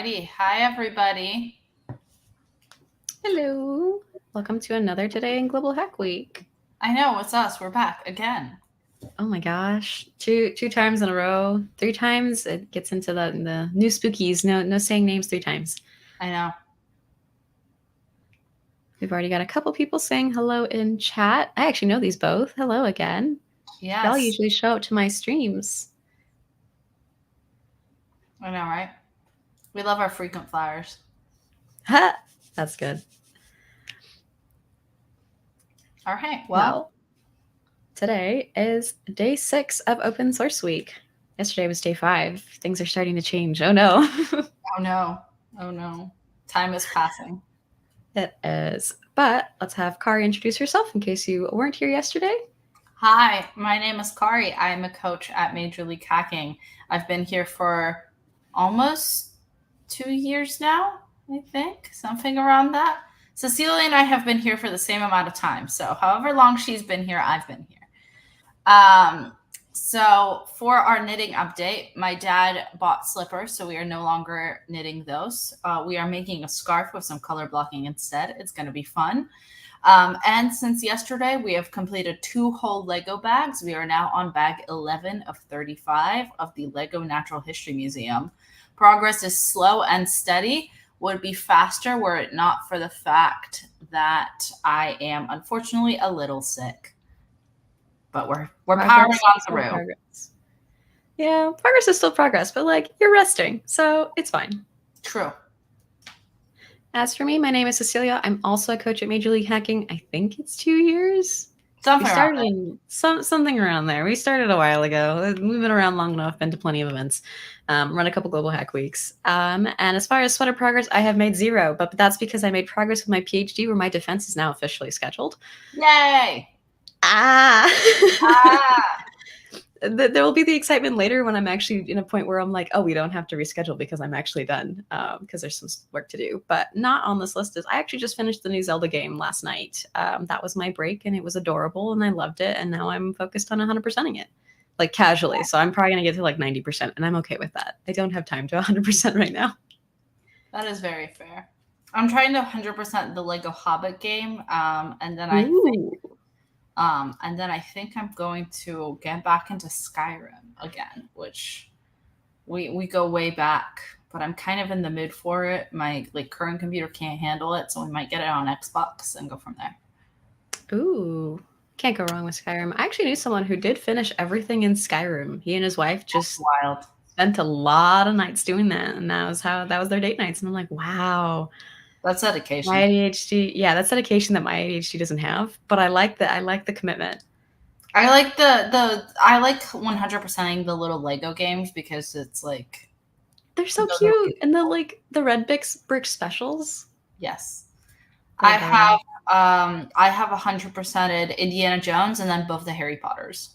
Alrighty. Hi, everybody. Hello. Welcome to another Today in Global Hack Week. I know, it's us. We're back again. Oh my gosh. Two times in a row. 3 times. It gets into the new spookies. No saying names 3 times. I know. We've already got a couple people saying hello in chat. I actually know these both. Hello again. Yes. Y'all usually show up to my streams. I know, right? We love our frequent flyers. Ha! That's good. All right. Well, today is day 6 of Open Source Week. Yesterday was day 5. Things are starting to change. Oh no. Oh no. Time is passing. It is. But let's have Kari introduce herself in case you weren't here yesterday. Hi, my name is Kari. I'm a coach at Major League Hacking. I've been here for almost 2 years now, I think, something around that. Cecilia and I have been here for the same amount of time. So however long she's been here, I've been here. So for our knitting update, my dad bought slippers, so we are no longer knitting those. We are making a scarf with some color blocking instead. It's going to be fun. And since yesterday, we have completed 2 whole Lego bags. We are now on bag 11 of 35 of the Lego Natural History Museum. Progress is slow and steady. Would be faster were it not for the fact that I am unfortunately a little sick. But we're powering on through. Progress. Yeah, progress is still progress, but like you're resting, so it's fine. True. As for me, my name is Cecilia. I'm also a coach at Major League Hacking. I think it's 2 years. Something we started in something around there. We started a while ago. We've been around long enough, been to plenty of events, run a couple global hack weeks. And as far as sweater progress, I have made 0, but that's because I made progress with my PhD where my defense is now officially scheduled. Yay! There will be the excitement later when I'm actually in a point where I'm like, oh, we don't have to reschedule because I'm actually done because there's some work to do. But not on this list is I actually just finished the new Zelda game last night. That was my break and it was adorable and I loved it. And now I'm focused on 100%ing it, like casually. So I'm probably going to get to like 90% and I'm okay with that. I don't have time to 100% right now. That is very fair. I'm trying to 100% the Lego Hobbit game. And then I think I'm going to get back into Skyrim again, which we go way back, but I'm kind of in the mood for it. My current computer can't handle it, so we might get it on Xbox and go from there. Ooh, can't go wrong with Skyrim. I actually knew someone who did finish everything in Skyrim. He and his wife just spent a lot of nights doing that, and that was their date nights. And I'm like, wow. That's dedication. My ADHD, yeah, that's dedication that my ADHD doesn't have. But I like the commitment. I like I like 100%ing the little Lego games because it's like they're so cute, and the red brick specials. Yes, I have 100%ed Indiana Jones and then both the Harry Potters.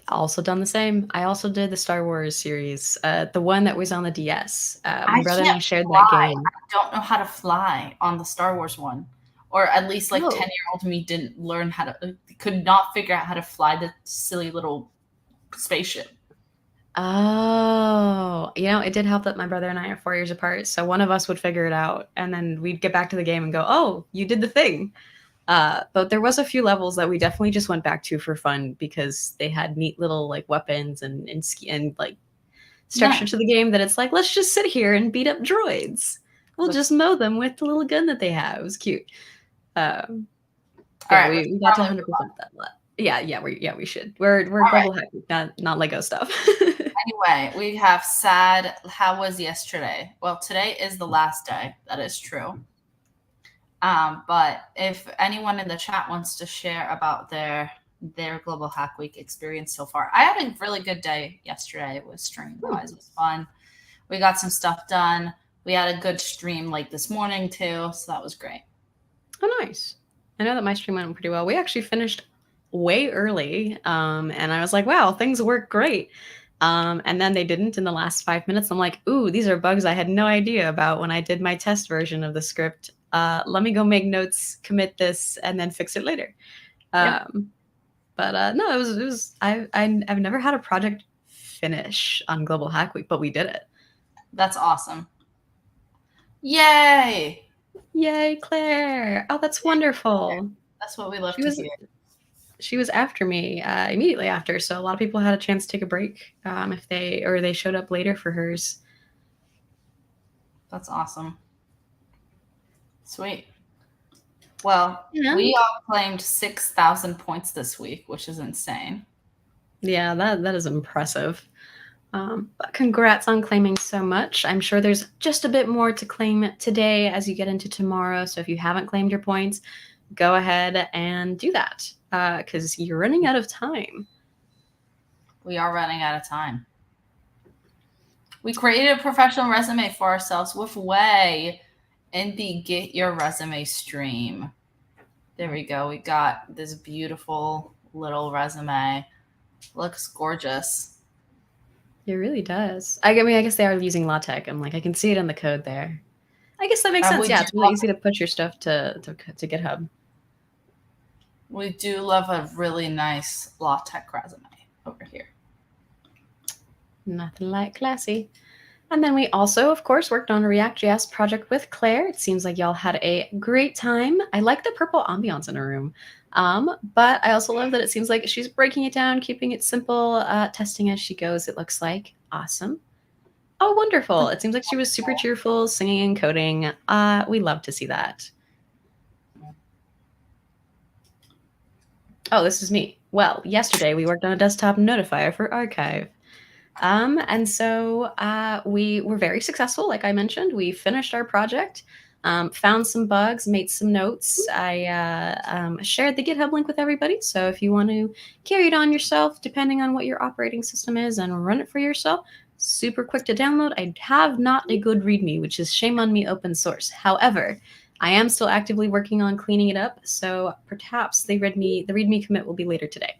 Also done the same. I also did the Star Wars series, the one that was on the DS. My brother and I shared that game. I don't know how to fly on the Star Wars one, or at least 10-year-old me didn't learn how to, could not figure out how to fly the silly little spaceship. Oh, it did help that my brother and I are 4 years apart, so one of us would figure it out, and then we'd get back to the game and go, "Oh, you did the thing." But there was a few levels that we definitely just went back to for fun because they had neat little weapons and structure to the game that it's like, let's just sit here and beat up droids. We'll just mow them with the little gun that they have. It was cute. We got to 100% that. Yeah, we should. We're global hacking, not Lego stuff. Anyway, we have sad. How was yesterday? Well, today is the last day. That is true. But if anyone in the chat wants to share about their Global Hack Week experience so far, I had a really good day yesterday. It was stream-wise. It was fun. We got some stuff done. We had a good stream this morning too, so that was great. Oh, nice. I know that my stream went pretty well. We actually finished way early, and I was like, wow, things work great. And then they didn't in the last 5 minutes. I'm like, ooh, these are bugs I had no idea about when I did my test version of the script. Let me go make notes, commit this, and then fix it later. But no, it was I've never had a project finish on Global Hack Week, but we did it. That's awesome. Yay! Yay, Claire! Oh, that's wonderful. That's what we love She to was hear. she was after me immediately after, so a lot of people had a chance to take a break if they showed up later for hers. That's awesome. Sweet. Well, And we all claimed 6,000 points this week, which is insane. yeah, that is impressive. But congrats on claiming so much. I'm sure there's just a bit more to claim today as you get into tomorrow. So if you haven't claimed your points, go ahead and do that because you're running out of time. We are running out of time. We created a professional resume for ourselves with Way in the Get Your Resume stream. There we go. We got this beautiful little resume. Looks gorgeous. It really does. I mean, I guess they are using LaTeX. I'm like, I can see it in the code there. I guess that makes sense. Yeah, it's really easy to put your stuff to GitHub. We do love a really nice LaTeX resume over here. Nothing like classy. And then we also, of course, worked on a React.js project with Claire. It seems like y'all had a great time. I like the purple ambiance in her room. But I also love that it seems like she's breaking it down, keeping it simple, testing as she goes, it looks like. Awesome. Oh, wonderful. It seems like she was super cheerful, singing and coding. We love to see that. Oh, this is me. Well, yesterday we worked on a desktop notifier for Archive. And so we were very successful. Like I mentioned, we finished our project, found some bugs, made some notes. I shared the GitHub link with everybody. So if you want to carry it on yourself, depending on what your operating system is, and run it for yourself, super quick to download. I have not a good README, which is shame on me, open source. However, I am still actively working on cleaning it up. So perhaps the README commit will be later today,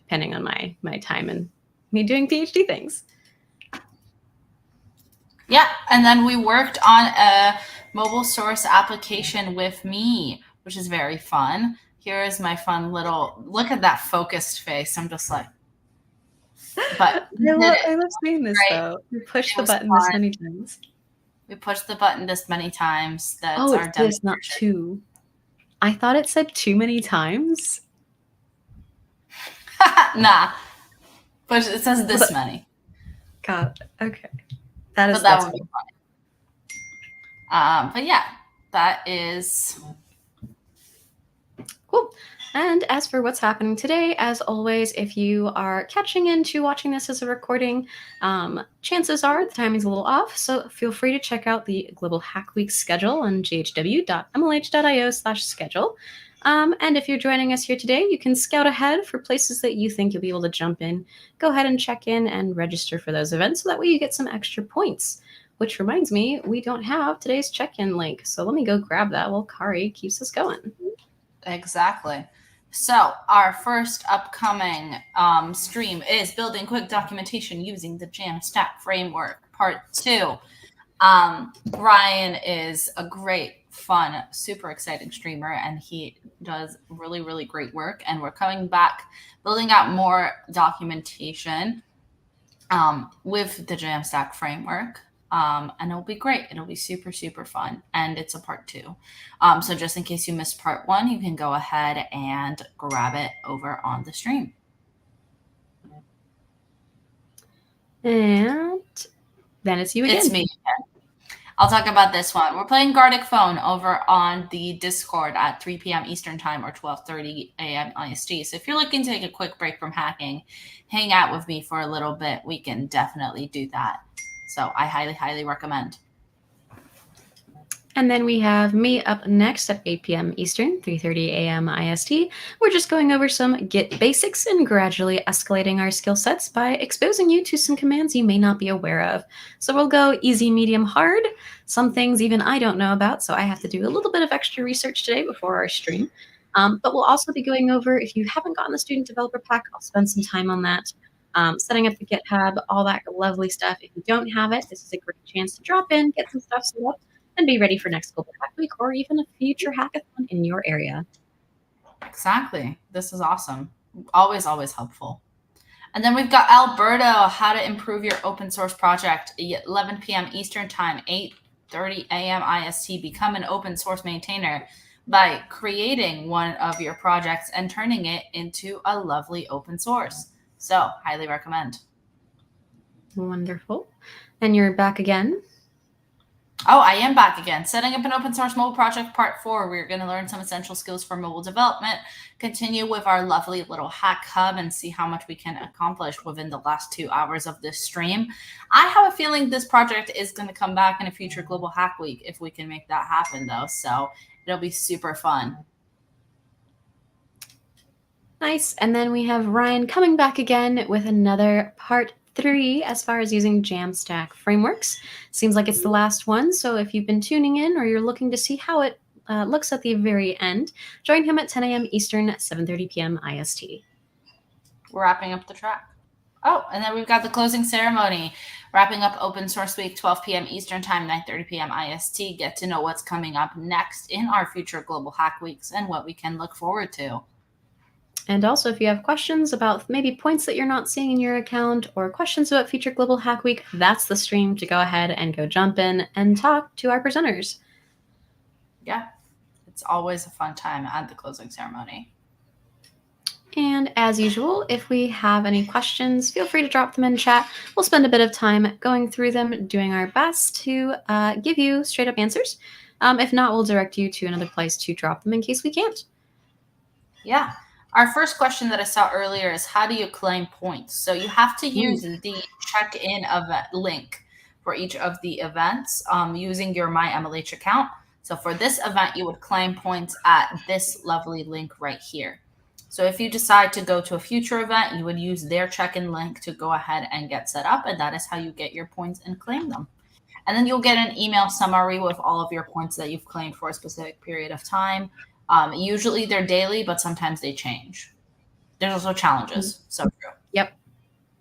depending on my time and me doing PhD things. Yeah, and then we worked on a mobile source application with me, which is very fun. Here is my fun little look at that focused face. I'm just like, but I love seeing this though. We pushed the button this many times. We pushed the button this many times. That's oh, our it's this, not two. I thought it said too many times. Nah. But it says this many. God, okay. That would be funny. But yeah, that is cool. And as for what's happening today, as always, if you are catching into watching this as a recording, chances are the timing's a little off. So feel free to check out the Global Hack Week schedule on ghw.mlh.io/schedule. And if you're joining us here today, you can scout ahead for places that you think you'll be able to jump in. Go ahead and check in and register for those events so that way you get some extra points. Which reminds me, we don't have today's check-in link. So let me go grab that while Kari keeps us going. Exactly. So our first upcoming stream is Building Quick Documentation Using the Jamstack Framework, Part 2. Brian is a great, fun, super exciting streamer, and he does really, really great work. And we're coming back, building out more documentation with the Jamstack Framework. And it'll be great. It'll be super, super fun. And it's a part 2. So just in case you missed part 1, you can go ahead and grab it over on the stream. And then it's you again. It's me again. I'll talk about this one. We're playing Gartic Phone over on the Discord at 3 p.m. Eastern Time or 12:30 a.m. IST. So if you're looking to take a quick break from hacking, hang out with me for a little bit, we can definitely do that. So I highly, highly recommend. And then we have me up next at 8 p.m. Eastern, 3:30 a.m. IST. We're just going over some Git basics and gradually escalating our skill sets by exposing you to some commands you may not be aware of. So we'll go easy, medium, hard. Some things even I don't know about, so I have to do a little bit of extra research today before our stream. But we'll also be going over, if you haven't gotten the Student Developer Pack, I'll spend some time on that. Setting up the GitHub, all that lovely stuff. If you don't have it, this is a great chance to drop in, get some stuff set up, and be ready for next Global Hack Week or even a future hackathon in your area. Exactly. This is awesome. Always, always helpful. And then we've got Alberto, how to improve your open source project, 11 p.m. Eastern Time, 8:30 a.m. IST. Become an open source maintainer by creating one of your projects and turning it into a lovely open source. So, highly recommend. Wonderful. And you're back again. Oh, I am back again. Setting up an open source mobile project, part 4. We're going to learn some essential skills for mobile development, continue with our lovely little hack hub, and see how much we can accomplish within the last 2 hours of this stream. I have a feeling this project is going to come back in a future Global Hack Week if we can make that happen, though. So it'll be super fun. Nice. And then we have Ryan coming back again with another part 3 as far as using Jamstack frameworks. Seems like it's the last one. So if you've been tuning in or you're looking to see how it looks at the very end, join him at 10 a.m. Eastern, 7:30 p.m. IST. We're wrapping up the track. Oh, and then we've got the closing ceremony, wrapping up Open Source Week, 12 p.m. Eastern Time, 9:30 p.m. IST. Get to know what's coming up next in our future Global Hack Weeks and what we can look forward to. And also, if you have questions about maybe points that you're not seeing in your account or questions about future Global Hack Week, that's the stream to go ahead and go jump in and talk to our presenters. Yeah, it's always a fun time at the closing ceremony. And as usual, if we have any questions, feel free to drop them in chat. We'll spend a bit of time going through them, doing our best to give you straight up answers. If not, we'll direct you to another place to drop them in case we can't. Yeah. Our first question that I saw earlier is how do you claim points? So you have to use the check-in event link for each of the events using your MyMLH account. So for this event, you would claim points at this lovely link right here. So if you decide to go to a future event, you would use their check-in link to go ahead and get set up, and that is how you get your points and claim them. And then you'll get an email summary with all of your points that you've claimed for a specific period of time. Usually they're daily, but sometimes they change. There's also challenges. So true. Yep.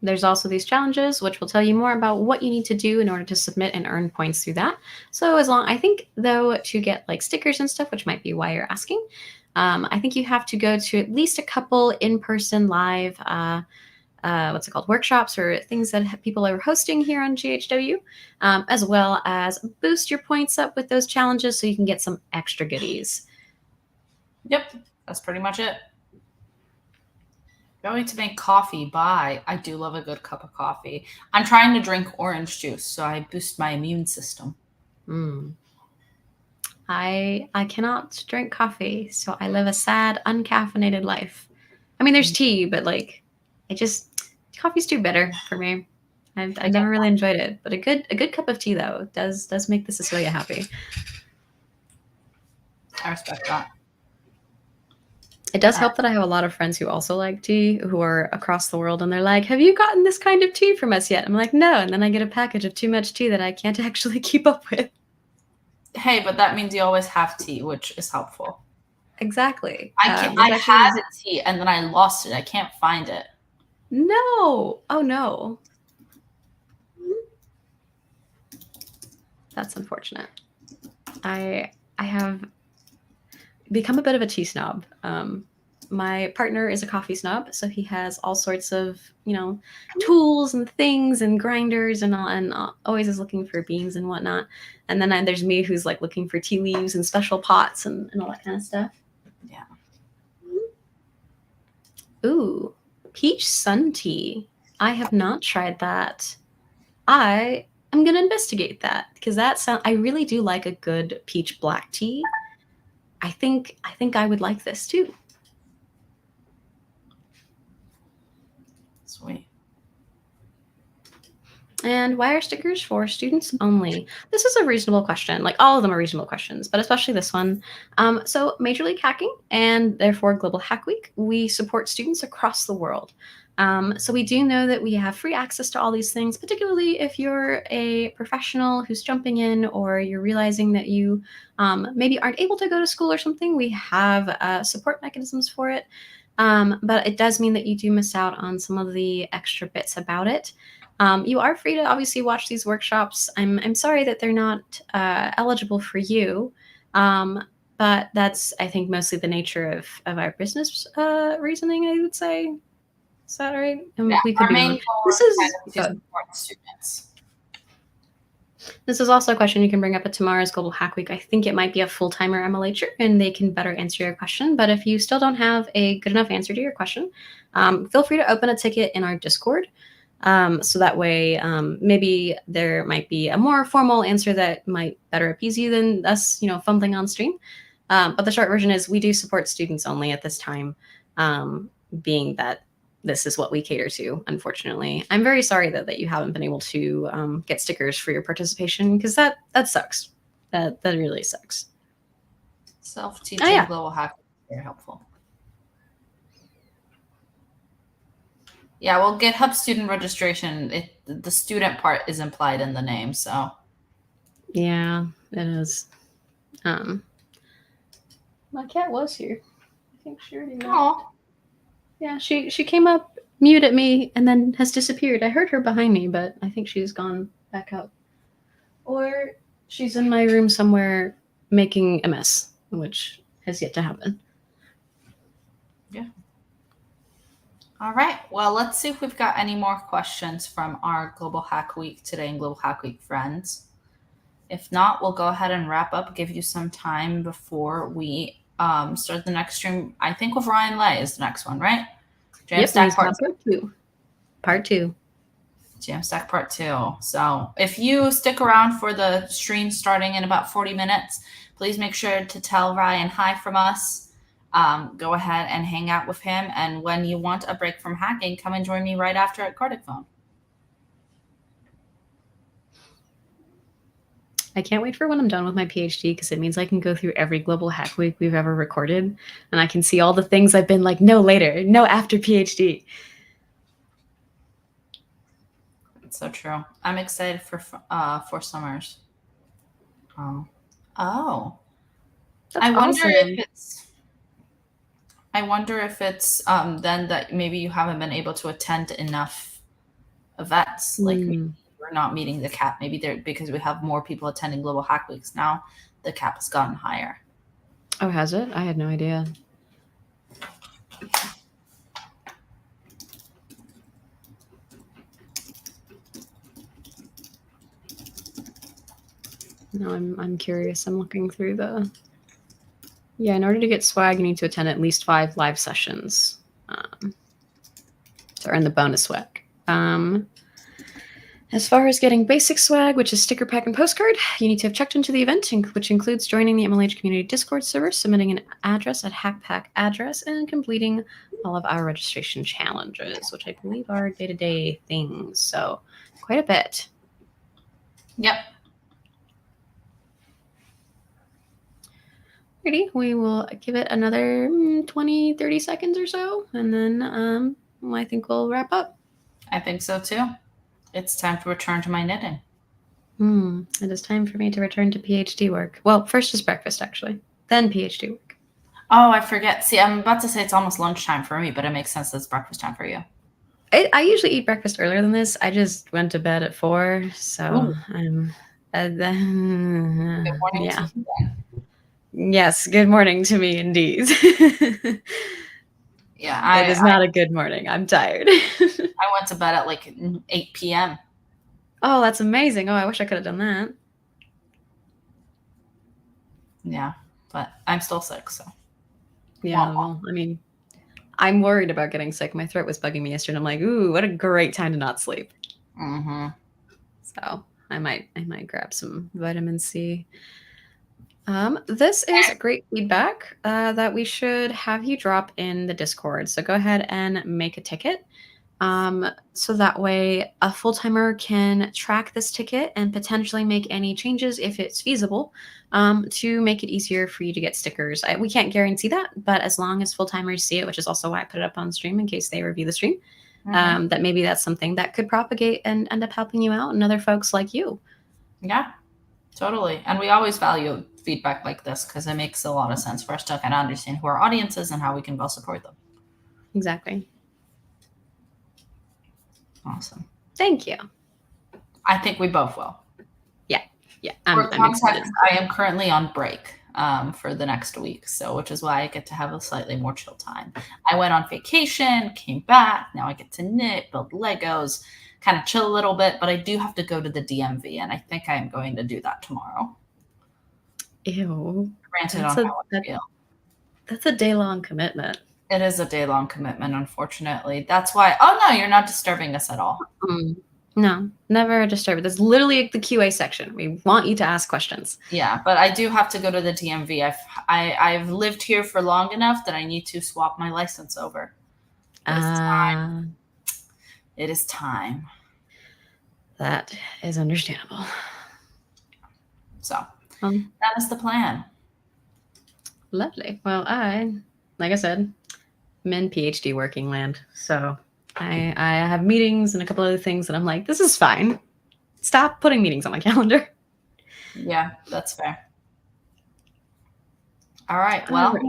There's also these challenges, which will tell you more about what you need to do in order to submit and earn points through that. So I think, though, to get like stickers and stuff, which might be why you're asking, I think you have to go to at least a couple in-person live workshops or things that people are hosting here on GHW, as well as boost your points up with those challenges so you can get some extra goodies. Yep, that's pretty much it. Going to make coffee. Bye. I do love a good cup of coffee. I'm trying to drink orange juice, so I boost my immune system. I cannot drink coffee, so I live a sad, uncaffeinated life. I mean, there's tea, but coffee's too bitter for me. I've never really enjoyed it, but a good cup of tea though does make the Cecilia happy. I respect that. It does help that I have a lot of friends who also like tea, who are across the world, and they're like, "Have you gotten this kind of tea from us yet?" I'm like, "No," and then I get a package of too much tea that I can't actually keep up with. Hey, but that means you always have tea, which is helpful. Exactly. I had tea and then I lost it. I can't find it. No. Oh no. That's unfortunate. I have become a bit of a tea snob. My partner is a coffee snob, so he has all sorts of, tools and things and grinders and always is looking for beans and whatnot. And then there's me who's like looking for tea leaves and special pots and all that kind of stuff. Yeah. Ooh, peach sun tea. I have not tried that. I am going to investigate that because I really do like a good peach black tea. I think I would like this too. Sweet. And why are stickers for students only? This is a reasonable question. Like all of them are reasonable questions, but especially this one. So Major League Hacking and therefore Global Hack Week, we support students across the world. So we do know that we have free access to all these things, particularly if you're a professional who's jumping in or you're realizing that you maybe aren't able to go to school or something. We have support mechanisms for it. But it does mean that you do miss out on some of the extra bits about it. You are free to obviously watch these workshops. I'm sorry that they're not eligible for you, but that's, I think, mostly the nature of our business reasoning, I would say. Is that right? Yeah, We could our be main wrong. goal This is kind is of to support students. This is also a question you can bring up at tomorrow's Global Hack Week. I think it might be a full-timer MLHer, and they can better answer your question. But if you still don't have a good enough answer to your question, feel free to open a ticket in our Discord. So that way, maybe there might be a more formal answer that might better appease you than us, fumbling on stream. But the short version is we do support students only at this time, being that this is what we cater to, unfortunately. I'm very sorry that you haven't been able to get stickers for your participation, because that sucks. That really sucks. Self-teaching global hack is very helpful. Yeah, well, GitHub student registration, the student part is implied in the name, so. Yeah, it is. My cat was here. I think she already left. Yeah, she came up, mewed at me, and then has disappeared. I heard her behind me, but I think she's gone back out. Or she's in my room somewhere making a mess, which has yet to happen. Yeah. All right. Well, let's see if we've got any more questions from our Global Hack Week today and Global Hack Week friends. If not, we'll go ahead and wrap up, give you some time before we start the next stream. I think with Ryan Lay is the next one, right? Jamstack Part 2. Part 2. Jamstack Part 2. So if you stick around for the stream starting in about 40 minutes, please make sure to tell Ryan hi from us. Go ahead and hang out with him. And when you want a break from hacking, come and join me right after at Cardiff Phone. I can't wait for when I'm done with my PhD, because it means I can go through every Global Hack Week we've ever recorded, and I can see all the things I've been like, no, later, no, after PhD. It's so true. I'm excited for summers. Oh. That's I wonder awesome. if it's then that maybe you haven't been able to attend enough events. Like maybe we're not meeting the cap. Maybe because we have more people attending Global Hack Weeks now, the cap has gotten higher. Oh, has it? I had no idea. No, I'm curious. I'm looking through the. Yeah, in order to get swag, you need to attend at least 5 live sessions to earn the bonus swag. As far as getting basic swag, which is sticker pack and postcard, you need to have checked into the event, which includes joining the MLH Community Discord server, submitting an address at Hackpack address, and completing all of our registration challenges, which I believe are day-to-day things. So quite a bit. Yep. Alrighty, we will give it another 20, 30 seconds or so, and then I think we'll wrap up. I think so too. It's time to return to my knitting. It is time for me to return to PhD work. Well, first is breakfast, actually. Then PhD work. Oh, I forget. See, I'm about to say it's almost lunchtime for me, but it makes sense that it's breakfast time for you. I usually eat breakfast earlier than this. I just went to bed at 4, so I'm. Good morning yeah. to you then. Yes, good morning to me indeed. Yeah, it is not a good morning. I'm tired. I went to bed at like 8 p.m. Oh, that's amazing. Oh, I wish I could have done that. Yeah, but I'm still sick, so. Yeah, well, I mean, I'm worried about getting sick. My throat was bugging me yesterday. I'm like, ooh, what a great time to not sleep. Mm-hmm. So I might grab some vitamin C. This is great feedback that we should have you drop in the Discord. So go ahead and make a ticket. So that way a full-timer can track this ticket and potentially make any changes if it's feasible, to make it easier for you to get stickers. We can't guarantee that, but as long as full-timers see it, which is also why I put it up on stream in case they review the stream, that maybe that's something that could propagate and end up helping you out and other folks like you. Yeah, totally. And we always value feedback like this because it makes a lot of sense for us to kind of understand who our audience is and how we can best support them. Exactly. Awesome. Thank you. I think we both will. Yeah. I'm excited. I am currently on break. for the next week. So, which is why I get to have a slightly more chill time. I went on vacation, came back. Now I get to knit, build Legos, kind of chill a little bit. But I do have to go to the DMV, and I think I am going to do that tomorrow. Ew. Granted, on how I feel. That's a day-long commitment. It is a day-long commitment, unfortunately. That's why. Oh no, you're not disturbing us at all. No, never a disturb. That's literally the QA section. We want you to ask questions. Yeah, but I do have to go to the DMV. I've lived here for long enough that I need to swap my license over. It is time. It is time. That is understandable. So that is the plan. Lovely. Well, like I said, I'm in PhD working land. So I have meetings and a couple other things that I'm like, this is fine. Stop putting meetings on my calendar. Yeah, that's fair. All right. Well,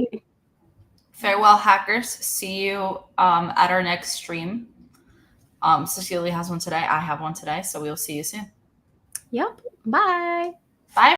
farewell, hackers. See you at our next stream. Cecilia has one today. I have one today. So we'll see you soon. Yep. Bye.